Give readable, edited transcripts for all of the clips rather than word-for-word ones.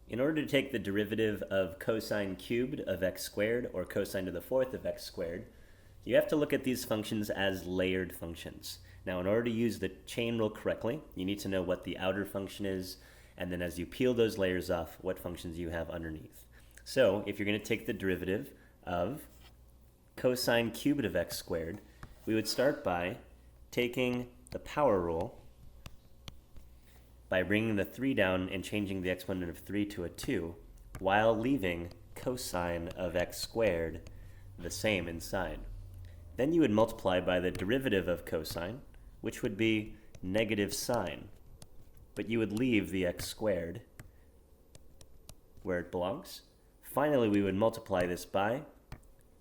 In order to take the derivative of cosine cubed of x squared, or cosine to the fourth of x squared, you have to look at these functions as layered functions. Now, in order to use the chain rule correctly, you need to know what the outer function is, and then as you peel those layers off, what functions you have underneath. So, if you're going to take the derivative of cosine cubed of x squared, we would start by taking the power rule by bringing the 3 down and changing the exponent of 3 to a 2, while leaving cosine of x squared the same in sign. Then you would multiply by the derivative of cosine, which would be negative sine, but you would leave the x squared where it belongs. Finally, we would multiply this by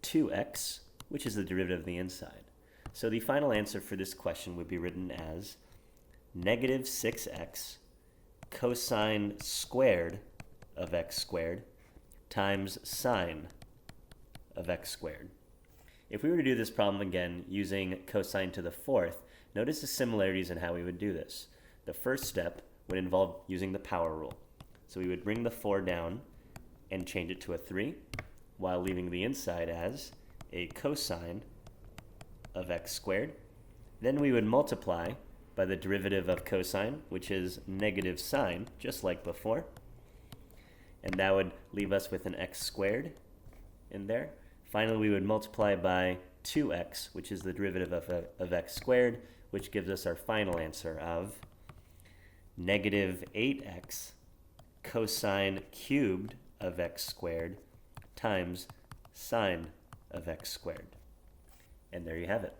2x, which is the derivative of the inside. So the final answer for this question would be written as negative 6x cosine squared of x squared times sine of x squared. If we were to do this problem again using cosine to the fourth, notice the similarities in how we would do this. The first step would involve using the power rule. So we would bring the 4 down and change it to a 3, while leaving the inside as a cosine of x squared. Then we would multiply by the derivative of cosine, which is negative sine, just like before. And that would leave us with an x squared in there. Finally, we would multiply by 2x, which is the derivative of x squared, which gives us our final answer of negative 8x cosine cubed of x squared times sine of x squared. And there you have it.